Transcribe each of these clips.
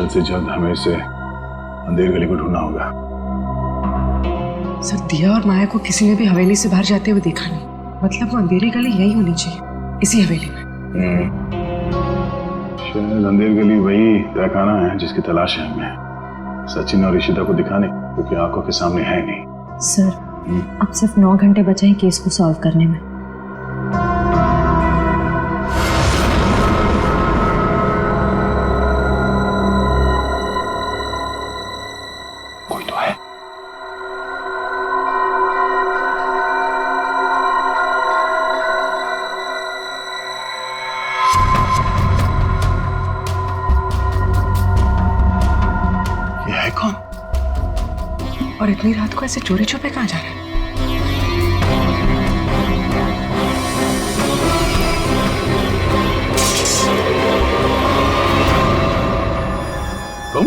जल्द से जल्द हमें इसे अंधेर गली को ढूंढना होगा। सर, दिया और माया को किसी ने भी हवेली से बाहर जाते हुए देखा नहीं, मतलब वो अंधेरी गली यही होनी चाहिए, इसी हवेली में। शायद अंधेर गली वही तहखाना है जिसकी तलाश है हमें सचिन और ईशिता को दिखाने, क्योंकि आंखों के सामने है नहीं। सर, अब सिर्फ 9 घंटे बचे हैं केस को सॉल्व करने में। कोई तो है। ये है कौन? और इतनी रात को ऐसे चोरी छुपे कहाँ जा रहे हैं? तुम?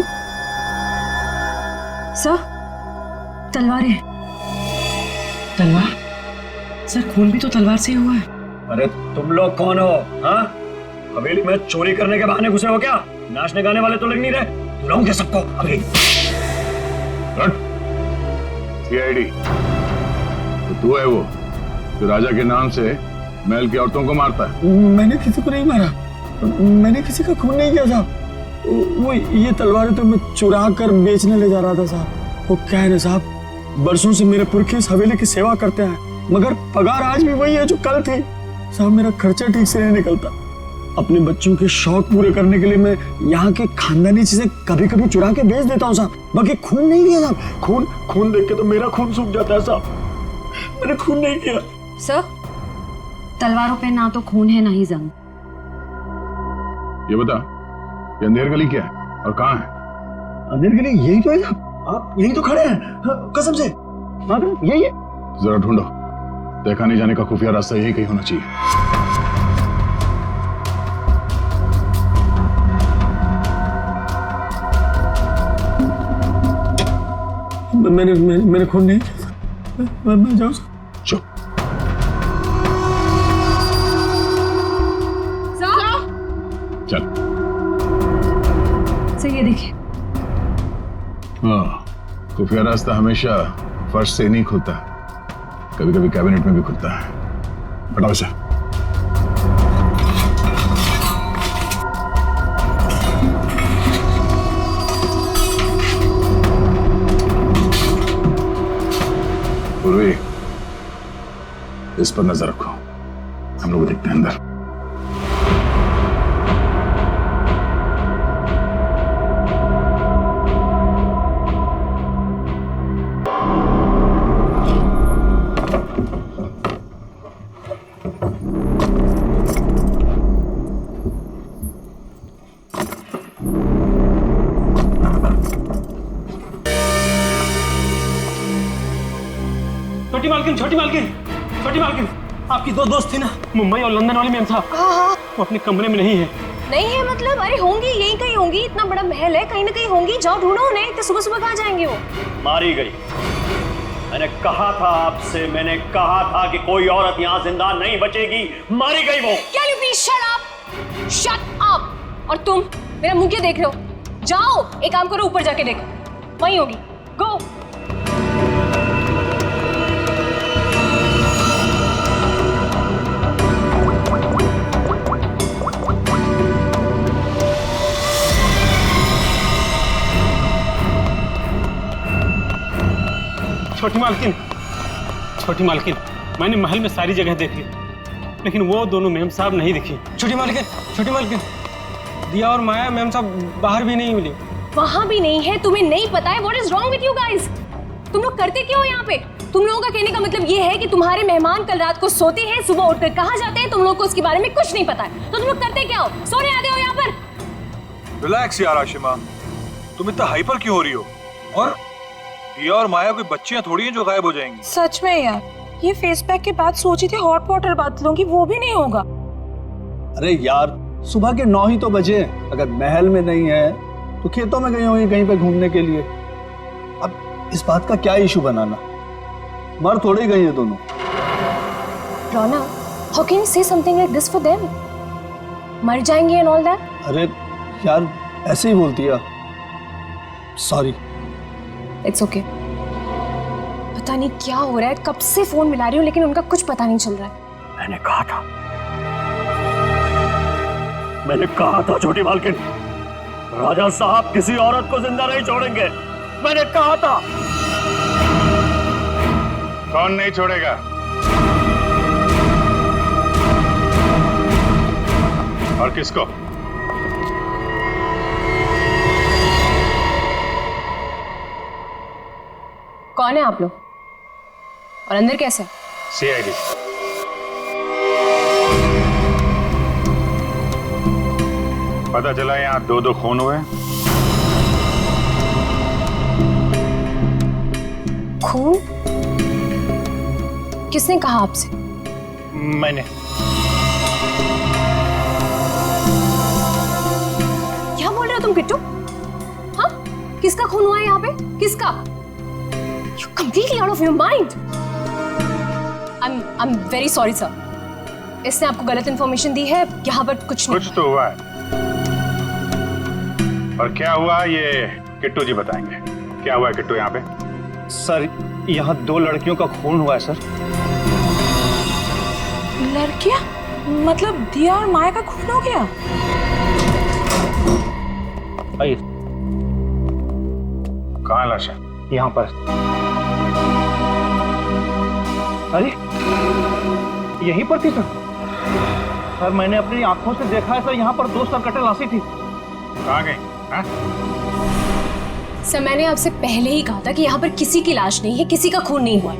सर, तलवारें। तलवार? सर, खून भी तो तलवार से ही हुआ है। अरे तुम लोग कौन हो? हाँ, हवेली में चोरी करने के बहाने घुसे हो क्या? नाचने गाने वाले तो लग नहीं रहे। बुलाऊंगे सबको अभी। सीआईडी तो तू है वो जो राजा के नाम से महल की औरतों को मारता है? मैंने किसी को नहीं मारा, मैंने किसी का खून नहीं किया साहब। वो ये तलवारें तो मैं चुरा कर बेचने ले जा रहा था साहब। वो क्या है ना साहब, बरसों से मेरे पुरखे इस हवेली की सेवा करते हैं, मगर पगार आज भी वही है जो कल थी साहब। मेरा खर्चा ठीक से नहीं निकलता। अपने बच्चों के शौक पूरे करने के लिए मैं यहाँ के खानदानी चीजें कभी कभी चुरा के बेच देता हूँ साहब, बाकी खून नहीं किया साहब। खून देख के तो मेरा खून सूख जाता है साहब। मैंने खून नहीं किया। सर, तलवारों पे ना तो खून है ना ही जंग। ये बता, ये अंधेर गली क्या है और कहाँ है? अंधेर गली यही तो है साहब, आप यही तो खड़े हैं। हाँ, कसम से यही है। जरा ढूंढो, देखा नहीं जाने का खुफिया रास्ता यही कहीं होना चाहिए। मैंने खून नहीं, मैं जाऊँ? चुप। चल। सर, ये देखिए। हाँ, खुफिया रास्ता हमेशा फर्श से नहीं खुलता, कभी कभी कैबिनेट में भी खुलता है। हटाओ इसे। पूर्वी, इस पर नजर रखो, हम लोग देखते हैं अंदर। छोटी मालकिन, आपकी 2 दोस्त थी ना, मुंबई और लंदन वाली मैम साहब। हाँ, वो अपने कमरे में नहीं है। नहीं है मतलब? अरे होंगी, यहीं कहीं होंगी, इतना बड़ा महल है, कहीं ना कहीं होंगी। जाओ ढूंढो उन्हें। इतने सुबह सुबह कहाँ जाएंगे वो? मारी गई। मैंने कहा था आपसे, मैंने कहा था कि कोई औरत यहाँ जिंदा नहीं बचेगी। मारी गई वो। Can you please shut up? Shut up! और तुम मेरा मुंह क्या देख रहे हो? जाओ, एक काम करो, ऊपर जाके देखो, वहीं होगी। गो। छोटी मालकिन, मैंने महल में सारी जगह देख ली, लेकिन वो दोनों मैम साहब नहीं दिखी। छोटी मालकिन, दिया और माया मैम साहब बाहर भी नहीं मिली। वहां भी नहीं है? तुम्हें नहीं पता है? What is wrong with you guys? तुम लोग करते क्या हो यहाँ पे? तुम लोगों का कहने का मतलब ये है कि तुम्हारे मेहमान कल रात को सोते हैं, सुबह उठकर कहाँ जाते हैं, तुम लोग को उसके बारे में कुछ नहीं पता है। तो तुम लोग करते क्या हो? सोने आते हो यहाँ पर? रिलैक्स यार आशिमा, तुम इतना हाइपर क्यों हो रही हो? और दिया और माया कोई बच्चियां थोड़ी हैं जो गायब हो जाएंगी। सच में यार, ये फेस पैक के बाद सोची थी हॉट वाटर बात लूंगी, वो भी नहीं होगा। अरे यार, सुबह के 9 ही तो बजे हैं। अगर महल में नहीं है तो खेतों में गई होंगी कहीं पे घूमने के लिए। अब इस बात का क्या इशू बनाना? मर थोड़ी गई है दोनों। रोना, how can you say something like this for them? मर जाएंगे and all that? अरे यार, ऐसे ही बोलती है। सॉरी। It's okay. पता नहीं क्या हो रहा है, कब से फोन मिला रही हूँ लेकिन उनका कुछ पता नहीं चल रहा है। मैंने कहा था छोटी मालकिन, राजा साहब किसी औरत को जिंदा नहीं छोड़ेंगे। मैंने कहा था। कौन नहीं छोड़ेगा? और किसको? कौन है आप लोग और अंदर कैसे? सीआईडी। पता चला यहाँ 2 खून हुए। खून? किसने कहा आपसे? मैंने। क्या बोल रहे हो तुम किट्टू? हाँ, किसका खून हुआ है यहाँ पे? किसका? You're completely out of your mind. I'm very sorry sir. इसने आपको गलत इंफॉर्मेशन दी है। यहाँ पर कुछ नहीं। कुछ तो हुआ है। और क्या हुआ ये किट्टू जी बताएंगे। क्या हुआ है किट्टू यहाँ पे? सर, यहाँ 2 लड़कियों का खून हुआ है सर। लड़कियां? मतलब दिया और माया का खून हो गया? आइए। कहाँ लाश है? यहाँ पर। अरे यहीं पर थी सर। सर मैंने अपनी आंखों से देखा है सर, यहाँ पर 2 सरकटे लाशें थी। कहाँ गई? हाँ? सर मैंने आपसे पहले ही कहा था कि यहाँ पर किसी की लाश नहीं है, किसी का खून नहीं हुआ है।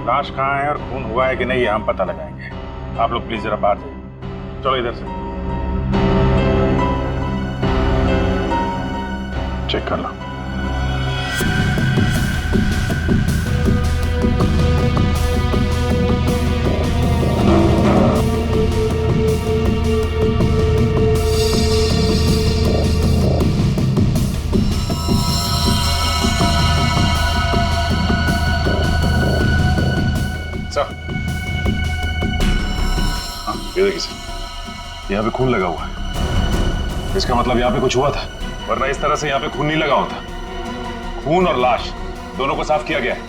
लाश कहाँ है और खून हुआ है कि नहीं ये हम पता लगाएंगे। आप लोग प्लीज जरा बाहर जाइए। चलो इधर से चेक कर लो। ये देखिए सर, यहाँ पे खून लगा हुआ है। इसका मतलब यहाँ पे कुछ हुआ था, वरना इस तरह से यहाँ पे खून नहीं लगा होता। खून और लाश दोनों को साफ किया गया है।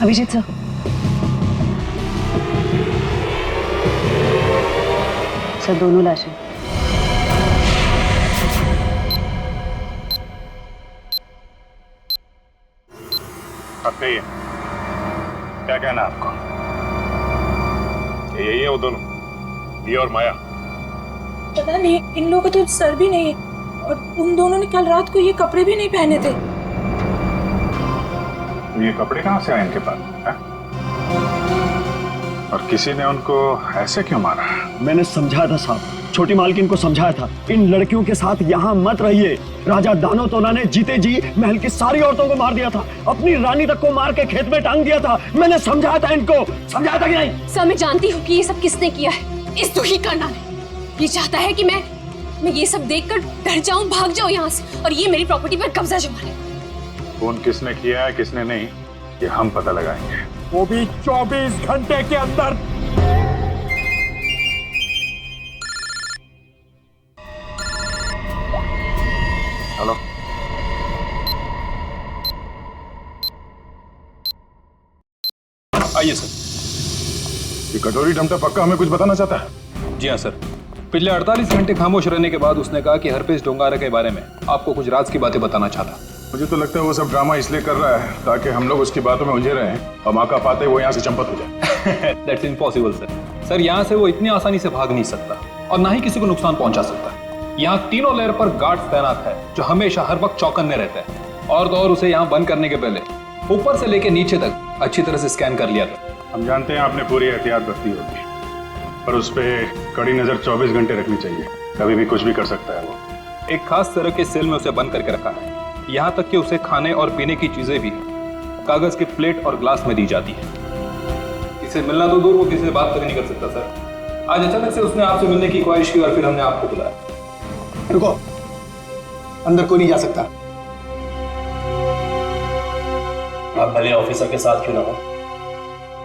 अभिजीत सर, सर दोनों लाशें। अब कहिए क्या कहना है आपको? यही है वो दोनों, दिया और माया? पता नहीं, इन लोगों को तो सर भी नहीं है और उन दोनों ने कल रात को ये कपड़े भी नहीं पहने थे। ये कपड़े कहाँ से आए इनके पास है? और किसी ने उनको ऐसे क्यों मारा? मैंने समझाया था साहब, छोटी मालकिन को समझाया था, इन लड़कियों के साथ यहाँ मत रहिए। राजा दानोतोला ने जीते जी महल की सारी औरतों को मार दिया था, अपनी रानी तक को मार के खेत में टांग दिया था। मैंने समझाया था इनको, समझाया था कि नहीं? सर मैं जानती हूँ कि ये सब किसने किया है। इस दुखी करना ने ये चाहता है कि मैं ये सब देखकर डर जाऊं, भाग जाऊं यहाँ से और ये मेरी प्रॉपर्टी पर कब्जा जमा ले। खून किसने किया है किसने नहीं ये हम पता लगाएंगे, वो भी 24 घंटे के अंदर। हेलो, आइए सर। ये कटोरी डमटा पक्का हमें कुछ बताना चाहता है? जी हाँ सर, पिछले 48 घंटे खामोश रहने के बाद उसने कहा कि हरपेश डोंगारा के बारे में आपको कुछ राज की बातें बताना चाहता। मुझे तो लगता है वो सब ड्रामा इसलिए कर रहा है ताकि हम लोग उसकी बातों में उलझे रहें और मौका पाते वो यहाँ से चंपत हो जाए। That's impossible sir. सर यहाँ से वो इतनी आसानी से भाग नहीं सकता और ना ही किसी को नुकसान पहुंचा सकता। यहाँ तीनों लेयर पर गार्ड्स तैनात है जो हमेशा हर वक्त चौकन्ने रहते हैं। और तो और उसे यहाँ बंद करने के पहले ऊपर से लेके नीचे तक अच्छी तरह से स्कैन कर लिया था। हम जानते हैं आपने पूरी एहतियात बरती होगी, पर उस पर कड़ी नजर 24 घंटे रखनी चाहिए, कभी भी कुछ भी कर सकता है वो। एक खास तरह के सेल में उसे बंद करके रखा है, यहाँ तक कि उसे खाने और पीने की चीजें भी कागज के प्लेट और ग्लास में दी जाती है। इसे मिलना तो दूर, वो किसी से बात तक नहीं कर सकता सर। आज अचानक से उसने आपसे मिलने की ख्वाहिश की और फिर हमने आपको बुलाया। रुको, अंदर कोई नहीं जा सकता। आप भले ऑफिसर के साथ क्यों ना हो,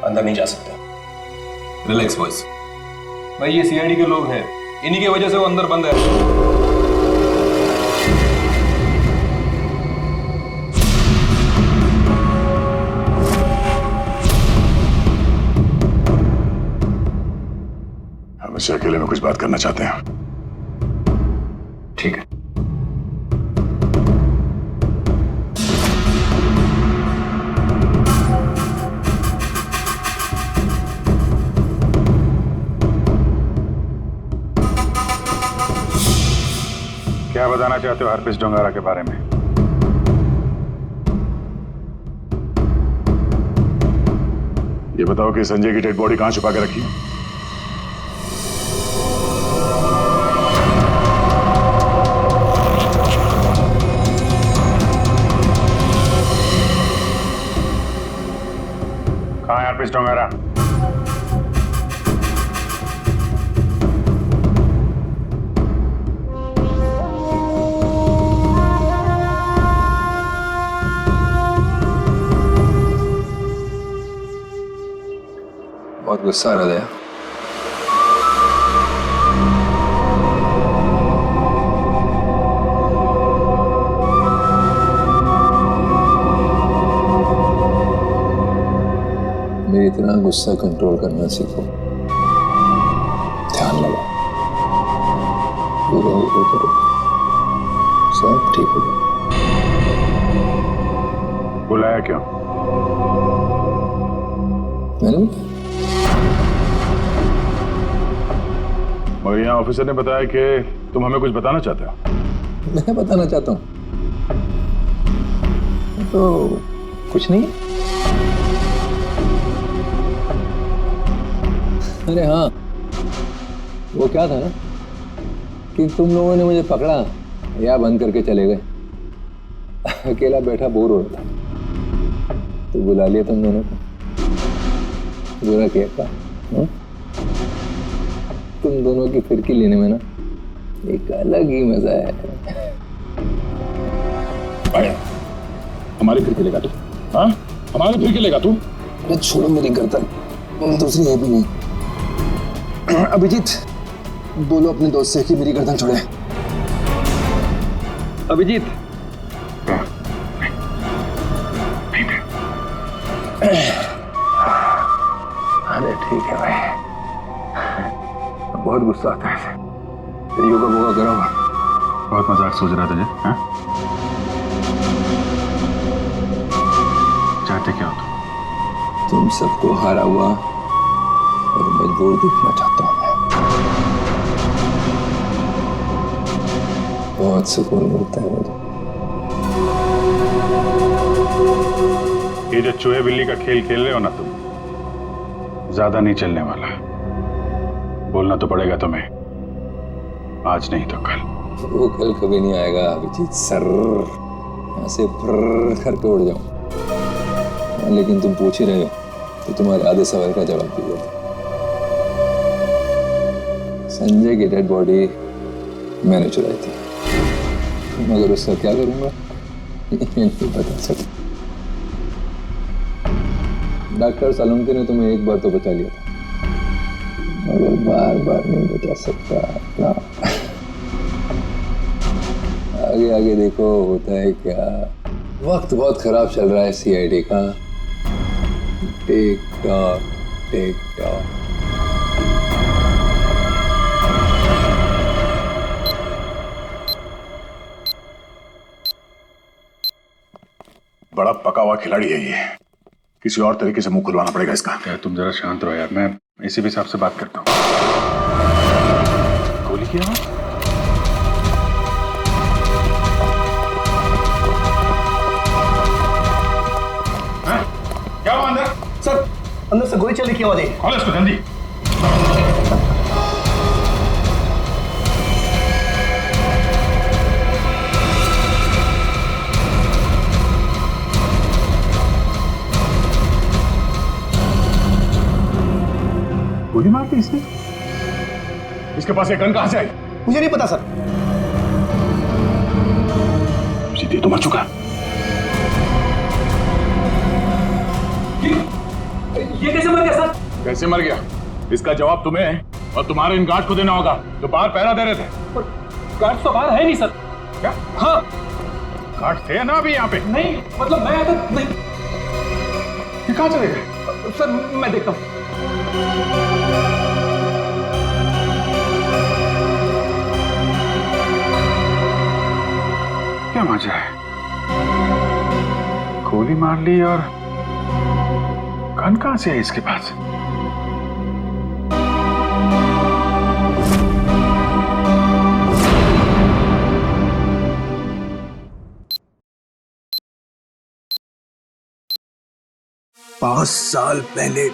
अंदर नहीं जा सकते। रिलैक्स बॉयज, भाई ये सीआईडी के लोग हैं, इन्हीं की वजह से वो अंदर बंद है। हम इससे अकेले में कुछ बात करना चाहते हैं। ठीक है। क्या बताना चाहते हो हरप्रीत डोंगारा के बारे में? ये बताओ कि संजय की डेड बॉडी कहां छुपा के रखी? कहां है हरप्रीत डोंगारा? बहुत गुस्सा आ रहा है। मेरी इतना गुस्सा कंट्रोल करना सीखो, ध्यान लगाओ, पूरा वो करो, सब ठीक हो जाएगा। बुलाया क्यों? मैंने और यहाँ ऑफिसर ने बताया कि तुम हमें कुछ बताना चाहते हो। मैं बताना चाहता हूँ तो कुछ नहीं। अरे हाँ, वो क्या था ना कि तुम लोगों ने मुझे पकड़ा या बंद करके चले गए। अकेला बैठा बोर हो रहा था तो बुला लिया तुम दोनों को। बुरा किया था? तुम दोनों की फिरकी लेने में ना एक अलग ही मजा है। हमारी फिरकी लेगा तू? हाँ, हमारी फिरकी लेगा तू? अरे छोड़ो मेरी गर्दन, दूसरी है भी नहीं। अभिजीत, बोलो अपने दोस्त से कि मेरी गर्दन छोड़े। अभिजीत, अरे ठीक है भाई, बहुत गुस्सा आता है ऐसे। योगा वोगा करो। बहुत मजाक सोच रहा तुझे? हाँ? चाहते क्या हो तुम सबको हारा हुआ और मजबूर दिखना चाहता हूं मैं। बहुत सुकून मिलता है मुझे। ये जो चूहे बिल्ली का खेल खेल रहे हो ना तुम, ज्यादा नहीं चलने वाला। बोलना तो पड़ेगा तुम्हें, आज नहीं तो कल। वो कल कभी नहीं आएगा अभिजीत सर, यहाँ से फर्र करके उड़ जाऊं। लेकिन तुम पूछ ही रहे हो तो तुम्हारे आधे सवाल का जवाब दीजिए। संजय की डेड बॉडी मैंने चुराई थी, मगर उसका क्या करूंगा नहीं बता सकता। डॉक्टर सालुंके ने तुम्हें एक बार तो बचा लिया था, मगर बार बार नहीं बचा सकता ना। आगे आगे देखो होता है क्या। वक्त बहुत खराब चल रहा है सीआईडी का। Tick tock tick tock. बड़ा पका हुआ खिलाड़ी है ये, किसी और तरीके से मुंह खुलवाना पड़ेगा इसका। क्या तुम जरा शांत रहो यार, मैं इसी हिसाब से बात करता हूँ। गोली की आवाज? क्या हुआ अंदर? सर, अंदर से गोली चलने की आवाज आई। खोलो इसको जल्दी। गोली मार दी इसने? इसके पास एक गन कहां से आई? मुझे नहीं पता सर। सीधे तो मर चुका। ये कैसे मर गया सर? कैसे मर गया इसका जवाब तुम्हें और तुम्हारे इन गार्ड को देना होगा जो बाहर पहरा दे रहे थे। गार्ड तो बाहर है नहीं सर। क्या? हाँ गार्ड थे ना अभी यहाँ पे? नहीं, मतलब मैं तो नहीं। ये कहाँ चले गए? सर मैं देखता हूँ। क्या मजा है, गोली मार ली और गन कहां से है इसके पास? पांच साल पहले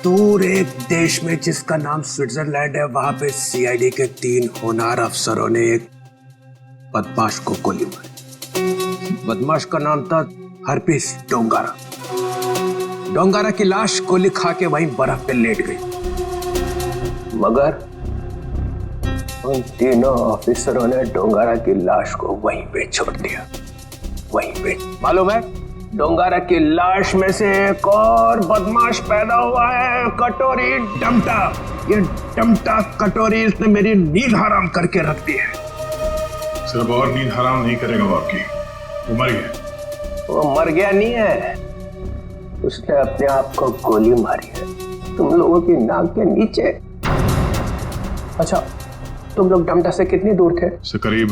दूर एक देश में जिसका नाम स्विट्जरलैंड है, वहां पे सीआईडी के 3 होनहार अफसरों ने एक बदमाश को गोली मारी। बदमाश का नाम था हरपिस डोंगारा। डोंगारा की लाश गोली खा के वहीं बर्फ पे लेट गई, मगर उन तीनों ऑफिसरों ने डोंगारा की लाश को वहीं पे छोड़ दिया। वहीं पे मालूम है, डोंगारा की लाश में से एक और बदमाश पैदा हुआ है, कटोरी डमटा। ये डमटा कटोरी इसने मेरी नींद हराम करके रख दी है। सिर्फ और नींद हराम नहीं करेगा वो आपकी, वो मर गया। वो मर गया नहीं है, उसने अपने आप को गोली मारी है तुम लोगों की नाक के नीचे। अच्छा, तुम लोग डमटा से कितनी दूर थे? से करीब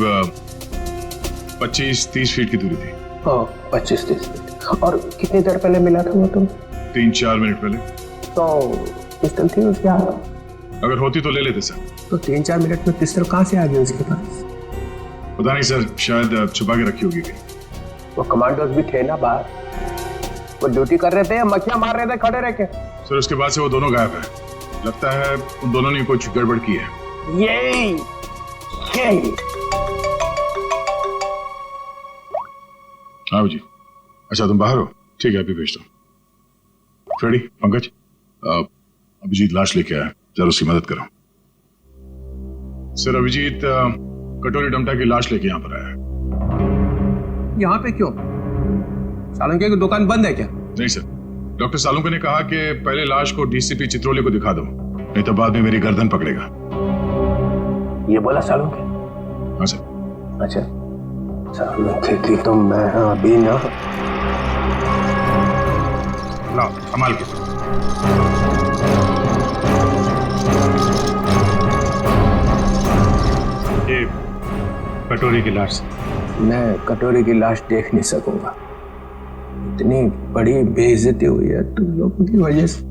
25-30 फीट की दूरी थी। 25-30 फीट। और कितनी देर पहले मिला था वो तुम? 3-4 मिनट पहले। तो पिस्टल थी उसके हाथ? अगर होती तो ले लेते सर। तो 3-4 मिनट में पिस्टल कहाँ से आ गई उसके पास? पता नहीं सर, शायद छुपा के रखी होगी कहीं। वो कमांडोज भी थे ना बाहर, वो ड्यूटी कर रहे थे या मक्खियां मार रहे थे खड़े रह के? सर उसके बाद से वो दोनों गायब है। लगता है उन दोनों ने कुछ गड़बड़ की है। यही हाँ जी। अच्छा तुम बाहर हो? ठीक है, अभी भेजता हूँ। फ्रेडी, पंकज, अभिजीत लाश लेके आया, जरा उसकी मदद करो। सर अभिजीत कटोरी डमटा की लाश लेके यहाँ पर आया है। यहाँ पे क्यों? सालुंके की दुकान बंद है क्या? नहीं सर, डॉक्टर सालुंके ने कहा कि पहले लाश को डीसीपी चित्रोले को दिखा दो, नहीं तो बाद में मेरी गर्दन पकड़ेगा। ये बोला सालुंके? हाँ सर। अच्छा, सालुंके की तो मैं अभी ना। लाओ संभाल के। ये कटोरी की लाश। मैं कटोरी की लाश देख नहीं सकूंगा, इतनी बड़ी बेइज्जती हुई है तुम लोगों की वजह से।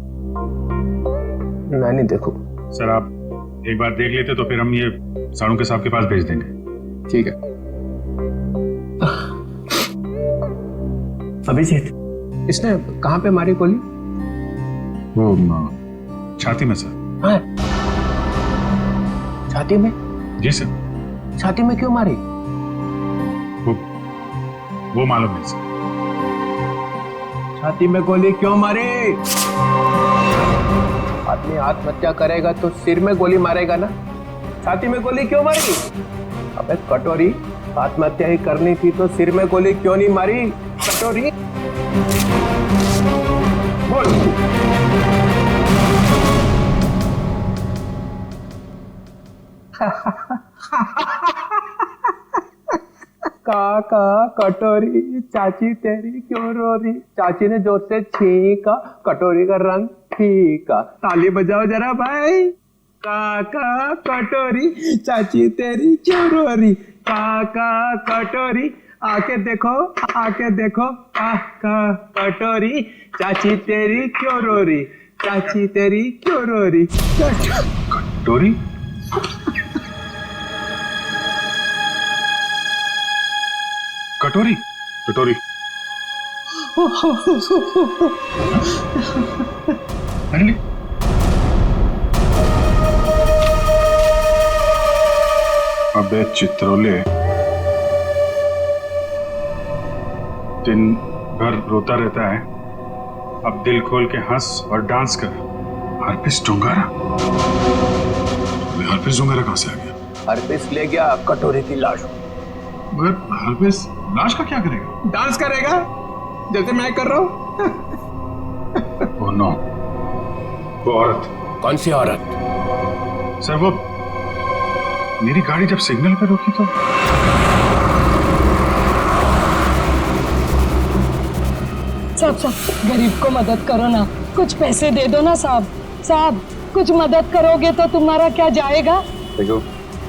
मैं नहीं देखूंगा। सर आप एक बार देख लेते तो फिर हम ये सालुंके साहब के पास भेज देंगे। ठीक है। अभिजीत, इसने कहाँ पे मारी गोली? वो छाती में सर। हाँ? छाती में? जी सर। छाती में क्यों मारी? वो मालूम नहीं सर। छाती में गोली क्यों मारी? आदमी आत्महत्या करेगा तो सिर में गोली मारेगा ना, छाती में गोली क्यों मारी? अबे कटोरी, आत्महत्या ही करनी थी तो सिर में गोली क्यों नहीं मारी? कटोरी बोल। काका कटोरी, चाची तेरी क्यों रो रही? चाची ने जोर से छींका, कटोरी का रंग फीका। ताली बजाओ जरा भाई। काका कटोरी, चाची तेरी क्यों रो रही? काका कटोरी, आके देखो, आके देखो। काका कटोरी, चाची तेरी क्यों रो रही? चाची तेरी क्यों रो रही? कटोरी? कटोरी? कटोरी? अरे अबे चित्रोले, दिन भर रोता रहता है, अब दिल खोल के हंस और डांस कर। हरपिस डोंगारा? हरप्रीत जुंगारा कहाँ से आ गया? हरप्रीत ले गया कटोरी की लाश। मगर हरप्रीत लाश का क्या करेगा? डांस करेगा जैसे मैं कर रहा हूँ। ओह नो, वो औरत। कौन सी औरत? सर वो मेरी गाड़ी जब सिग्नल पे रुकी तो साहब गरीब को मदद करो ना, कुछ पैसे दे दो ना साहब। साहब कुछ मदद करोगे तो तुम्हारा क्या जाएगा? देखो,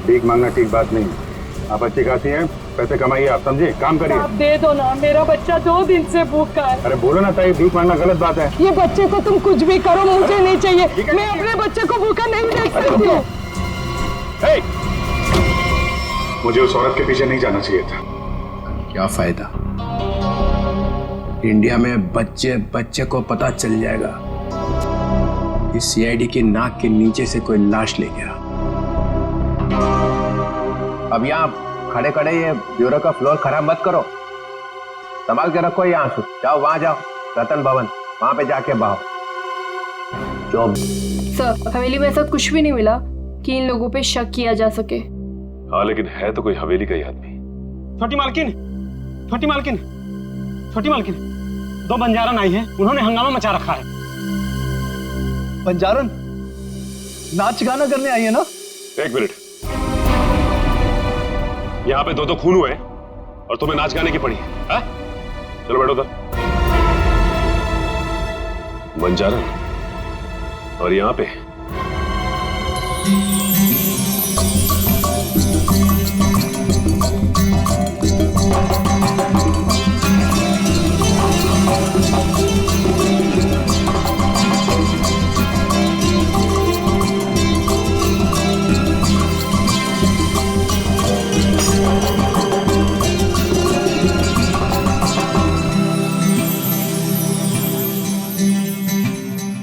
भीख मांगना ठीक बात नहीं। आप अच्छी खाती हैं, पैसे कमाइए, आप समझे, काम करिए। आप दे दो ना, मेरा बच्चा 2 दिन से भूखा है। अरे बोलो ना ताई, भीख मांगना गलत बात है। ये बच्चे को तुम कुछ भी करो, मुझे नहीं चाहिए। मैं अपने बच्चे को भूखा नहीं देख सकती हूँ। मुझे उस औरत के पीछे नहीं जाना चाहिए था। क्या फायदा? इंडिया में बच्चे बच्चे को पता चल जाएगा कि सीआईडी की नाक के नीचे से कोई लाश ले गया। अब यहाँ खड़े खड़े ये ब्यूरो का फ्लोर खराब मत करो, संभाल के रखो ये आंसू। जाओ वहां जाओ, रतन भवन, वहां पे जाके बहाओ। जो सर, हवेली में ऐसा कुछ भी नहीं मिला कि इन लोगों पे शक किया जा सके। हाँ, लेकिन है तो कोई हवेली का ही आदमी। छोटी मालकिन, छोटी मालकिन, छोटी मालकिन, 2 बंजारन आई हैं, उन्होंने हंगामा मचा रखा है। बंजारन नाच गाना करने आई है ना? 1 मिनट, यहाँ पे 2 खून हुए और तुम्हें नाच गाने की पड़ी है? हा? चलो बैठो उधर। बंजारन और यहाँ पे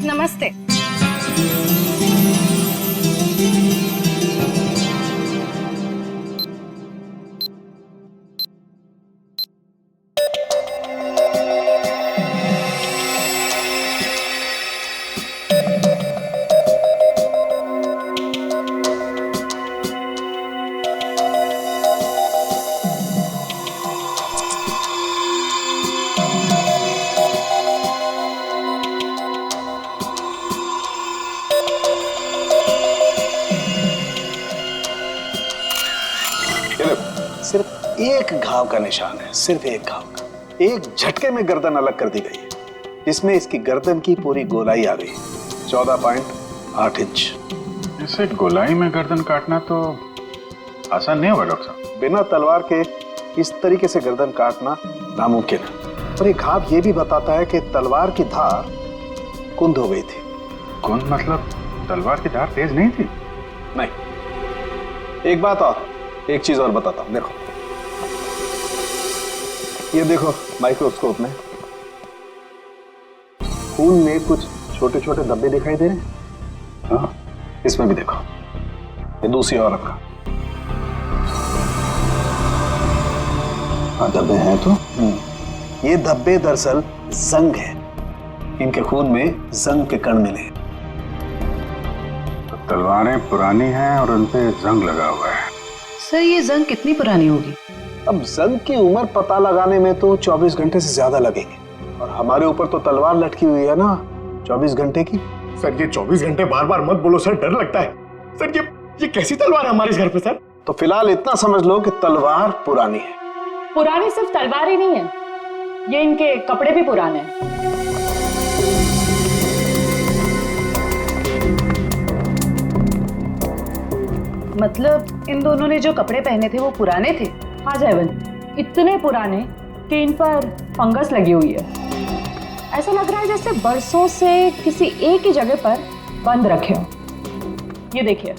नमस्ते। सिर्फ एक घाव का निशान है, सिर्फ एक घाव का। एक झटके में गर्दन अलग कर दी गई है, इसमें इसकी गर्दन की पूरी गोलाई आ गई, 14.8 इंच। इसे गोलाई में गर्दन काटना तो आसान नहीं होगा डॉक्टर साहब। बिना तलवार के इस तरीके से गर्दन काटना नामुमकिन है। और ये घाव ये भी बताता है कि तलवार की धार कुंद हो गई थी। कुंद मतलब तलवार की धार तेज नहीं थी? नहीं। एक बात और, एक चीज और बताता हूं, देखो ये देखो माइक्रोस्कोप में खून में कुछ छोटे छोटे धब्बे दिखाई दे रहे हैं। हाँ, इसमें भी देखो, ये दूसरी औरत का। हाँ, धब्बे हैं तो ये धब्बे दरअसल जंग है, इनके खून में जंग के कण मिले। तो तलवारें पुरानी हैं और उन पे जंग लगा हुआ है। सर ये जंग कितनी पुरानी होगी? अब जंग की उम्र पता लगाने में तो 24 घंटे से ज्यादा लगेंगे, और हमारे ऊपर तो तलवार लटकी हुई है ना 24 घंटे की। सर ये 24 घंटे बार बार मत बोलो सर, डर लगता है। सर ये कैसी तलवार है हमारे घर पे सर? तो फिलहाल इतना समझ लो कि तलवार पुरानी है। पुरानी सिर्फ तलवार ही नहीं है, ये इनके कपड़े भी पुराने हैं। मतलब इन दोनों ने जो कपड़े पहने थे वो पुराने थे? हाँ जयवंत, इतने पुराने कि इन पर फंगस लगी हुई है। ऐसा लग रहा है जैसे बरसों से किसी एक ही जगह पर बंद रखे हो। ये देखिए,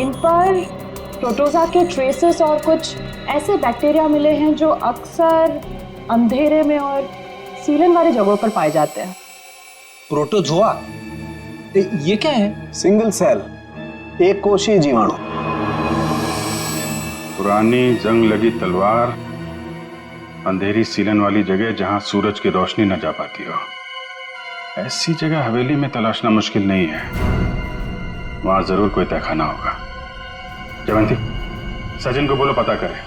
इन पर प्रोटोजा के ट्रेसेस और कुछ ऐसे बैक्टीरिया मिले हैं जो अक्सर अंधेरे में और सीलन वाली जगहों पर पाए जाते हैं। प्रोटोजोआ? ये क्या है? सिंगल सेल, एक कोशीय जीवाणु। पुरानी जंग लगी तलवार, अंधेरी सीलन वाली जगह जहां सूरज की रोशनी न जा पाती हो। ऐसी जगह हवेली में तलाशना मुश्किल नहीं है। वहां जरूर कोई तहखाना होगा। जयवंती, सचिन को बोलो पता करे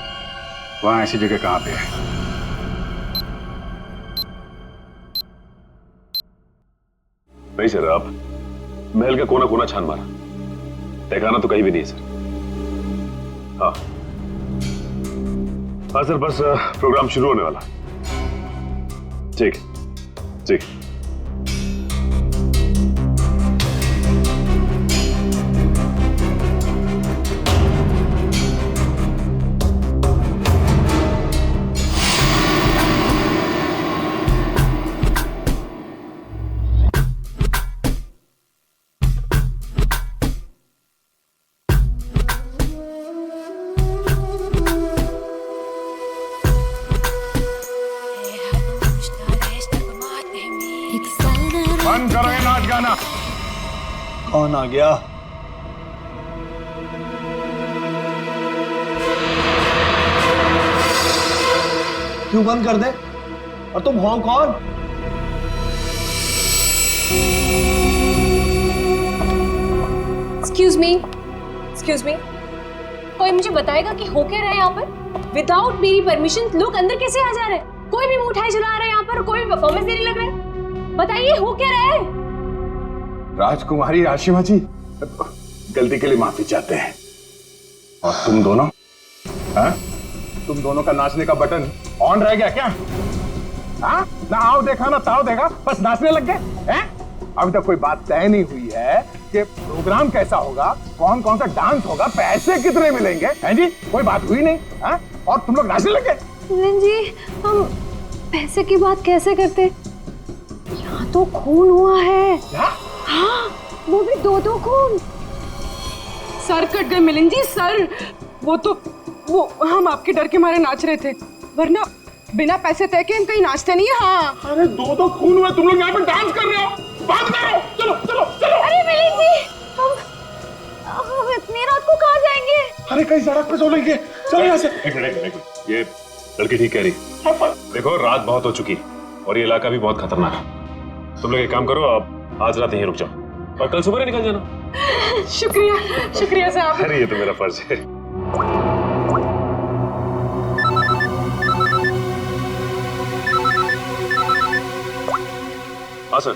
वहां ऐसी जगह कहां पे है। नहीं सर, आप महल का कोना कोना छान मारा, तहखाना तो कहीं भी नहीं है सर। हाँ हाँ सर, बस प्रोग्राम शुरू होने वाला। ठीक ठीक। बंद करो ये नाच गाना। कौन आ गया? क्यों बंद कर दे? और तुम हो कौन? एक्सक्यूज मी, कोई मुझे बताएगा कि हो क्या रहा है यहाँ पर? विदाउट मेरी परमिशन लोग अंदर कैसे आ जा रहे हैं? कोई भी मुंह उठाए चला रहा है यहाँ पर, कोई भी परफॉर्मेंस देने लग रहा है। बताइए हो क्या रहा है? राजकुमारी आशिमा जी, गलती के लिए माफी चाहते हैं। और तुम दोनों, हाँ? तुम दोनों का नाचने का बटन ऑन रह गया क्या? हाँ? ना आओ देखा ना ताओ देखा, बस नाचने लग गए हैं? अभी तक कोई बात तय नहीं हुई है कि प्रोग्राम कैसा होगा, कौन कौन सा डांस होगा, पैसे कितने मिलेंगे, हैं जी? कोई बात हुई नहीं, हाँ? और तुम लोग नाचने लग गए। मिलन जी, हम पैसे की बात कैसे करते? यहाँ तो खून हुआ है। हाँ, वो भी दो खून। सर कट गए मिलन जी, सर। वो हम आपके डर के मारे नाच रहे थे, वरना बिना पैसे तय के हम कहीं नाचते नहीं है। हाँ, अरे दो खून हुए, तुम लोग यहाँ पे डांस कर रहे हो, बात करो, चलो चलो चलो। अरे मिलन जी, हम इतनी रात को कहाँ जाएंगे? अरे कहीं सड़क पे सो लेंगे, चलो यहाँ से। एक मिनट, ये लड़की ठीक कह रही। देखो रात बहुत हो चुकी और ये इलाका भी बहुत खतरनाक है। तुम लोग एक काम करो, आप आज रात यहीं रुक जाओ और कल सुबह निकल जाना। शुक्रिया साहब। अरे ये तो मेरा फर्ज है। हाँ सर,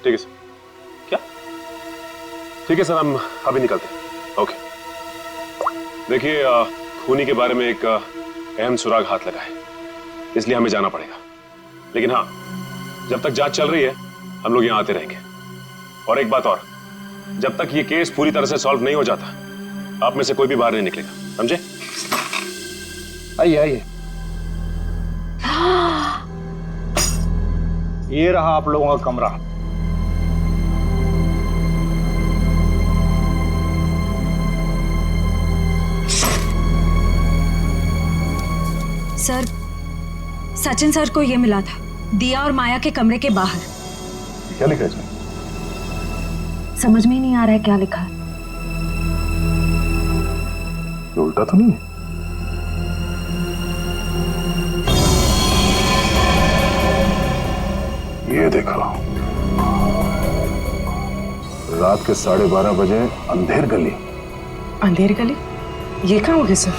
ठीक है सर। क्या? ठीक है सर, हम अभी निकलते हैं। ओके। देखिए, खूनी के बारे में एक अहम सुराग हाथ लगा है, इसलिए हमें जाना पड़ेगा। लेकिन हाँ, जब तक जांच चल रही है हम लोग यहाँ आते रहेंगे। और एक बात और, जब तक ये केस पूरी तरह से सॉल्व नहीं हो जाता आप में से कोई भी बाहर नहीं निकलेगा, समझे? आइए आइए। ये रहा आप लोगों का कमरा। सर, सचिन सर को ये मिला था, दिया और माया के कमरे के बाहर। क्या लिखा है इसमें? समझ में ही नहीं आ रहा है क्या लिखा है। ये उल्टा तो नहीं है? ये देखो, रात के 12:30 बजे अंधेर गली। अंधेर गली? ये कहाँ होगी सर?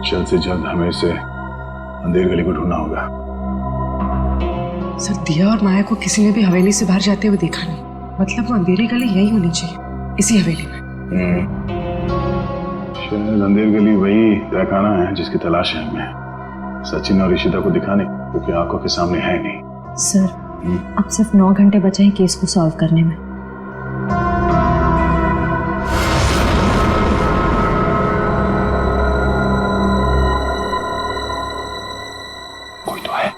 जल्द से जल्द हमें इसे अंधेर गली को ढूंढना होगा। सर, दिया और माया को किसी ने भी हवेली से बाहर जाते हुए देखा नहीं। मतलब वो अंधेरी गली यही होनी चाहिए, इसी हवेली में। शायद अंधेर गली वही तहखाना है जिसकी तलाश है हमें। सचिन और ईशिता को दिखाने, क्योंकि आंखों के सामने है नहीं। सर, अब सिर्फ 9 घंटे बचे हैं केस को सॉल्व करने में। कोई तो है।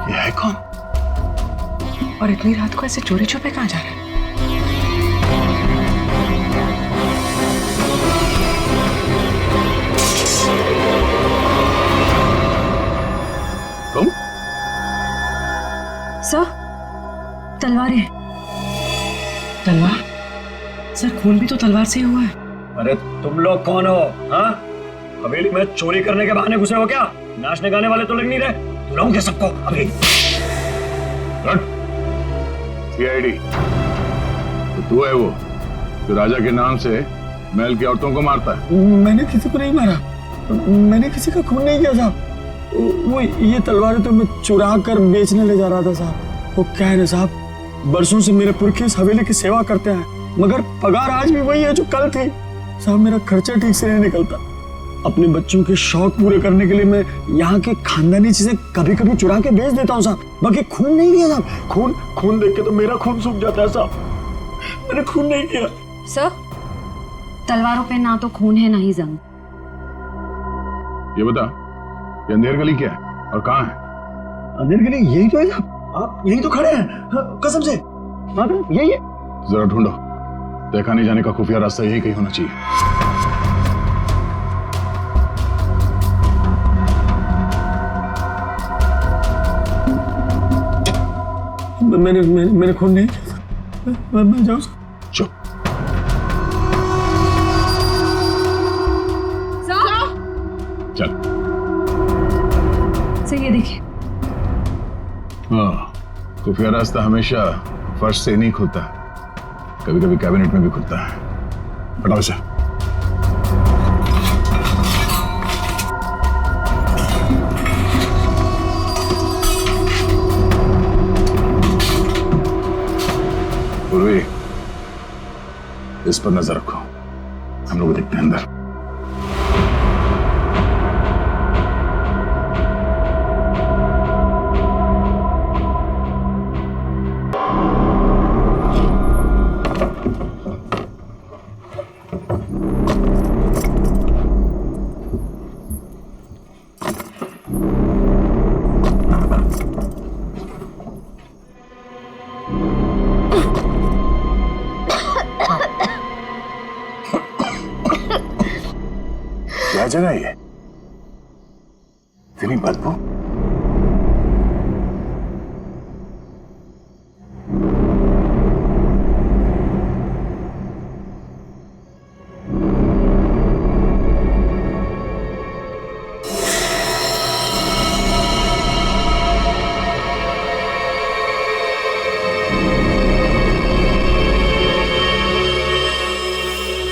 ये है कौन? और इतनी रात को ऐसे चोरी छुपे कहाँ जा रहे हैं? तलवारें। तलवार? सर खून भी तो तलवार से ही हुआ है। अरे तुम लोग कौन हो? हाँ, हवेली में चोरी करने के बहाने घुसे हो क्या? नाचने गाने वाले तो लग नहीं रहे, बुलाऊंगे सबको अभी। सीआईडी तो तू है वो जो राजा के नाम से महल की औरतों को मारता है? मैंने किसी को नहीं मारा, मैंने किसी का खून नहीं किया साहब। वो ये तलवारें तो मैं चुरा कर बेचने ले जा रहा था साहब। वो क्या है ना साहब, बरसों से मेरे पुरखे इस हवेली की सेवा करते हैं, मगर पगार आज भी वही है जो कल थी साहब। मेरा खर्चा ठीक से नहीं निकलता। अपने बच्चों के शौक पूरे करने के लिए मैं यहाँ के खानदानी चीजें कभी कभी चुरा के बेच देता हूँ साहब, बाकी खून नहीं किया साहब। खून देख के तो मेरा खून सूख जाता है साहब, मैंने खून नहीं किया। सर, तलवारों पे ना तो खून है ना ही जंग। ये बता, ये अंधेर गली क्या है और कहाँ है? अंधेर गली यही तो है साहब, आप यही तो खड़े हैं। हाँ, कसम से यही है। जरा ढूंढो, देखा नहीं जाने का खुफिया रास्ता यही कहीं होना चाहिए। मैंने खून नहीं किया। मैं जाऊँ? चुप। चल। सर ये देखिए। हाँ, खुफिया रास्ता हमेशा फर्श से नहीं खुलता, कभी कभी कैबिनेट में भी खुलता है। हटाओ इसे। पूर्वी, इस पर नजर रखो, हम लोग देखते हैं अंदर। क्या जगह है? इतनी बदबू?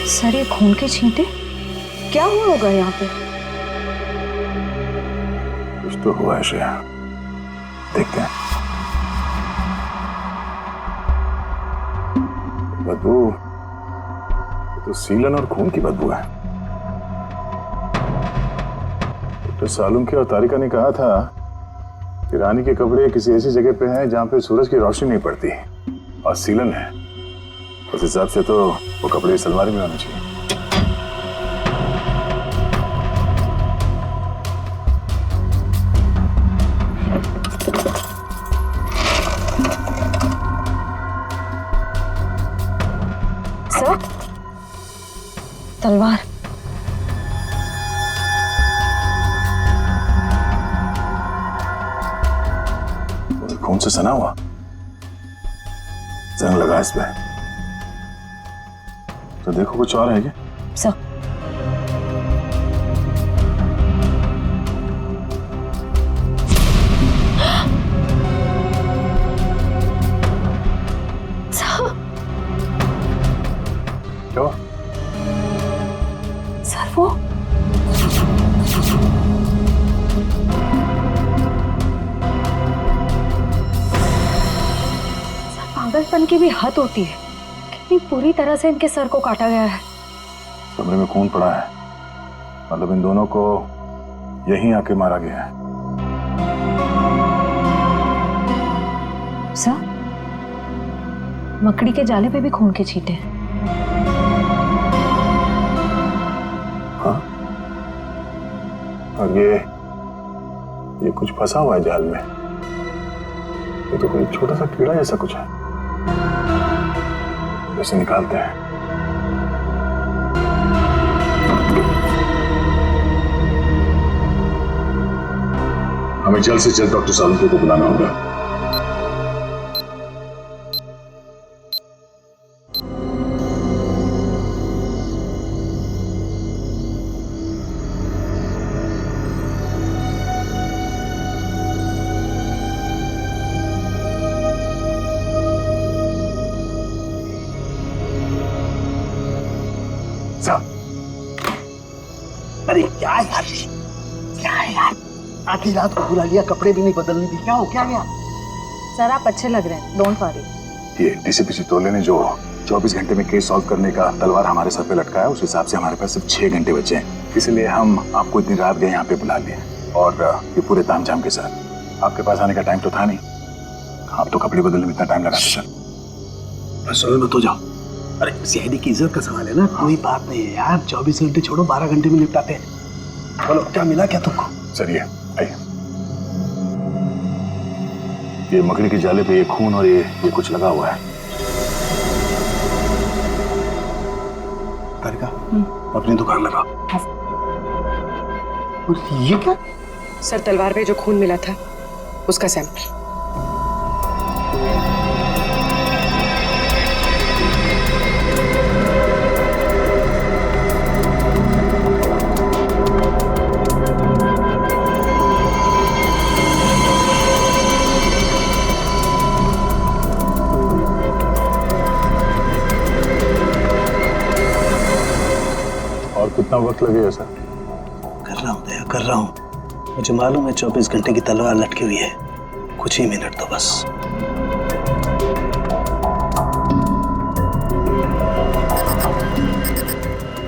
सर ये खून के छींटे, क्या हुआ होगा यहाँ पे? कुछ तो हुआ है श्रेया, देखते हैं। बदबू तो सीलन और खून की बदबू है। डॉक्टर सालुम के और तारिका ने कहा था कि रानी के कपड़े किसी ऐसी जगह पे हैं जहां पे सूरज की रोशनी नहीं पड़ती, और सीलन है। उस हिसाब से तो वो कपड़े इस अलमारी में होने चाहिए। सर, तलवार। खून से सना हुआ, जंग लगा इसमें। तो देखो कुछ और है क्या? सर, क्या? सर वो पागलपन की भी हद होती है। कितनी पूरी तरह से इनके सर को काटा गया है। कमरे में खून पड़ा है, मतलब इन दोनों को यहीं आके मारा गया है। सर, मकड़ी के जाले पे भी खून के छींटे हैं। हाँ? और ये कुछ फंसा हुआ है जाल में। ये तो कोई छोटा सा कीड़ा जैसा कुछ है, इसे निकालते हैं। हमें जल्द से जल्द डॉक्टर सालुम को बुलाना होगा। अरे क्या यार, क्या है यार, आधी रात को बुला लिया, कपड़े भी नहीं बदलने दी, क्या हो क्या गया? सर आप अच्छे लग रहे हैं, डोंट वरी। ये डीसीपी चितौले ने जो 24 घंटे में केस सॉल्व करने का तलवार हमारे सर पे लटकाया, उस हिसाब से हमारे पास सिर्फ 6 घंटे बचे हैं, इसलिए हम आपको इतनी रात गए यहाँ पे बुला लिए और ये पूरे तामझाम के साथ। आपके पास आने का टाइम तो था नहीं, आप तो कपड़े बदलने में इतना टाइम लगाते सर। बस मत हो जाओ। अरे सीआईडी की इज्जत का सवाल है ना, कोई बात नहीं है यार, 24 घंटे छोड़ो, 12 घंटे में निपटाते हैं। बोलो क्या मिला क्या तुमको? सर ये आइए, ये मकड़ी के जाले पे ये खून और ये कुछ लगा हुआ है। तारिका अपनी दुकान लगा। और ये क्या? सर तलवार पे जो खून मिला था उसका सैंपल। कितना वक्त लगेगा सर? कर रहा हूँ दया, कर रहा हूँ, मुझे मालूम है 24 घंटे की तलवार लटकी हुई है, कुछ ही मिनट तो बस।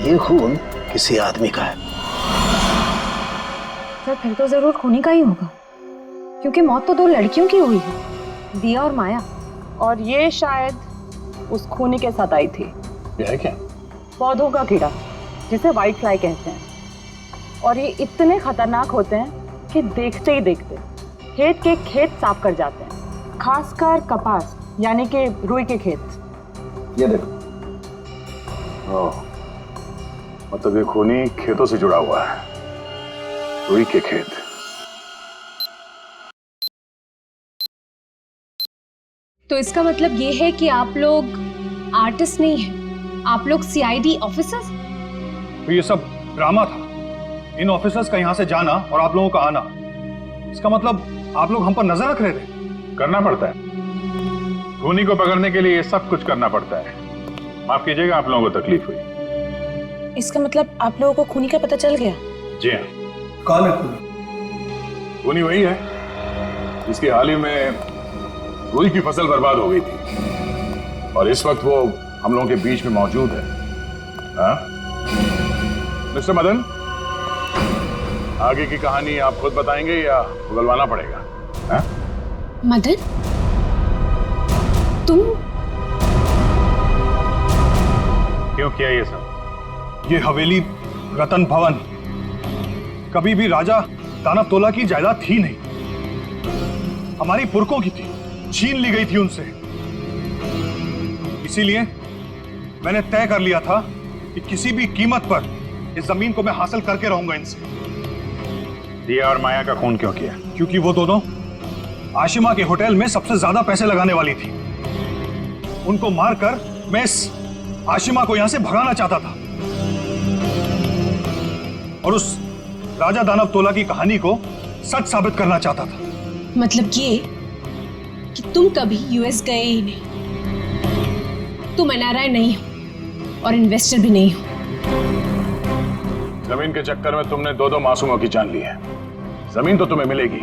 ये खून किसी आदमी का है। सर फिर तो जरूर खूनी का ही होगा, क्योंकि मौत तो 2 लड़कियों की हुई है, दिया और माया। और ये शायद उस खूनी के साथ आई थी। ये है क्या? पौधों का कीड़ा जिसे व्हाइट फ्लाई कहते हैं, और ये इतने खतरनाक होते हैं कि देखते ही देखते खेत के खेत साफ कर जाते हैं, खासकर कपास यानी कि रुई के खेत। ये देखो, मतलब ये खूनी खेतों से जुड़ा हुआ है, रुई के खेत। तो इसका मतलब ये है कि आप लोग आर्टिस्ट नहीं हैं, आप लोग सीआईडी ऑफिसर्स। तो ये सब ड्रामा था, इन ऑफिसर्स का यहाँ से जाना और आप लोगों का आना, इसका मतलब आप लोग हम पर नजर रख रहे थे। करना पड़ता है, खूनी को पकड़ने के लिए ये सब कुछ करना पड़ता है। माफ कीजिएगा आप लोगों को तकलीफ हुई। इसका मतलब आप लोगों को खूनी का पता चल गया? जी हाँ। कौन है खूनी? खूनी वही है जिसकी हाल ही में रुई की फसल बर्बाद हो गई थी और इस वक्त वो हम लोगों के बीच में मौजूद है। हाँ? मिस्टर मदन, आगे की कहानी आप खुद बताएंगे या उगलवाना पड़ेगा? हाँ? मदन, तुम क्यों किया ये सब? ये हवेली रतन भवन कभी भी राजा दानव तोला की जायदाद थी नहीं, हमारी पुरखों की थी, छीन ली गई थी उनसे। इसीलिए मैंने तय कर लिया था कि किसी भी कीमत पर इस जमीन को मैं हासिल करके रहूंगा इनसे। दिया और माया का खून क्यों किया? क्योंकि वो दोनों आशिमा के होटल में सबसे ज्यादा पैसे लगाने वाली थी। उनको मारकर मैं इस आशिमा को यहां से भगाना चाहता था और उस राजा दानव तोला की कहानी को सच साबित करना चाहता था। मतलब ये कि तुम कभी यूएस गए ही नहीं, तुम एनआरआई नहीं हो और इन्वेस्टर भी नहीं हो। जमीन के चक्कर में तुमने 2 मासूमों की जान ली है। जमीन तो तुम्हें मिलेगी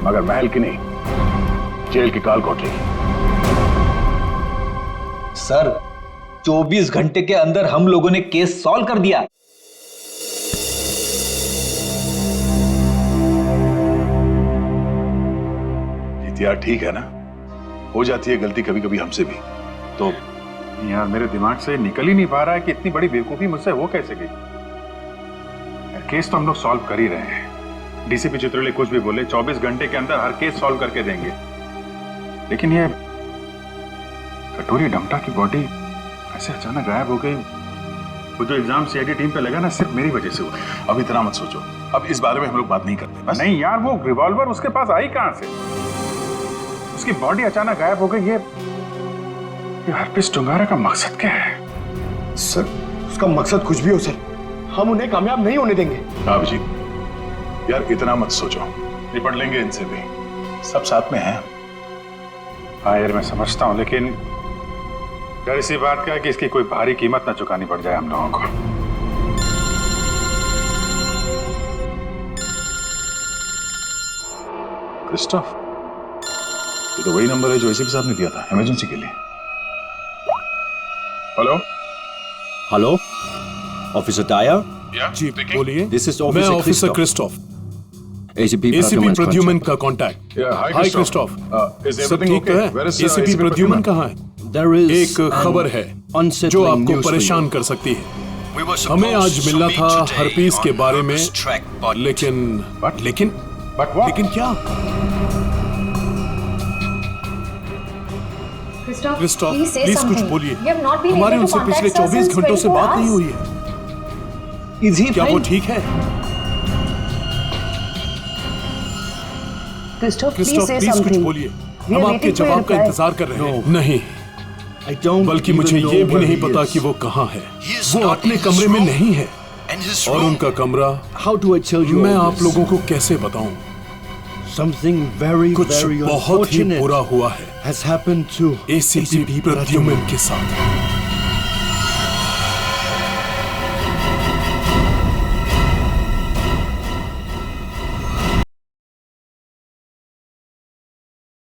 मगर महल की नहीं, जेल की काल कोठरी। सर 24 घंटे के अंदर हम लोगों ने केस सॉल्व कर दिया। यार ठीक है ना, हो जाती है गलती कभी कभी हमसे भी। तो यार मेरे दिमाग से निकल ही नहीं पा रहा है कि इतनी बड़ी बेवकूफी मुझसे हो कैसे गई। केस तो हम लोग सॉल्व कर ही रहे हैं। डीसीपी चित्रोले कुछ भी बोले, 24 घंटे के अंदर हर केस सॉल्व करके देंगे, लेकिन ये कटोरी डमटा की बॉडी ऐसे अचानक गायब हो गई। वो जो एग्जाम सीआईडी टीम पे लगा ना, सिर्फ मेरी वजह से हुआ। अब इतना मत सोचो, अब इस बारे में हम लोग बात नहीं करते बस। नहीं यार, वो रिवॉल्वर उसके पास आई कहां से? उसकी बॉडी अचानक गायब हो गई। ये हरपिस टुंगारा का मकसद क्या है? सर उसका मकसद कुछ भी हो सर, हम उन्हें कामयाब नहीं होने देंगे। अभिजीत यार इतना मत सोचो, निपट लेंगे इनसे भी, सब साथ में हैं। हाँ यार मैं समझता हूँ, लेकिन डर इसी बात का है कि इसकी कोई भारी कीमत ना चुकानी पड़ जाए हम लोगों को। क्रिस्टोफ, ये तो वही नंबर है जो एसीपी साहब ने दिया था इमरजेंसी के लिए। हेलो हेलो, ऑफिसर टायर? जी बोलिए। दिस इज मैं ऑफिसर क्रिस्टोफ, एसीपी प्रद्युमन का कांटेक्ट। हाय क्रिस्टोफ, सब ठीक तो है? एसीपी प्रद्युमन कहाँ है? एक खबर है जो आपको परेशान कर सकती है। हमें आज मिलना था हर्पीस के बारे में, लेकिन क्या? क्रिस्टोफ, प्लीज कुछ बोलिए। हमारे उनसे पिछले 24 घंटों से बात नहीं हुई है। क्या वो ठीक है? क्रिस्टोफ, प्लीज कुछ बोलिए। हम आपके जवाब का इंतजार कर रहे हैं। नहीं, बल्कि मुझे ये भी नहीं पता कि वो कहाँ है। वो अपने कमरे में नहीं है और उनका कमरा मैं आप लोगों को कैसे बताऊं? कुछ बहुत ही बुरा हुआ है एसीपी प्रद्युमन के साथ।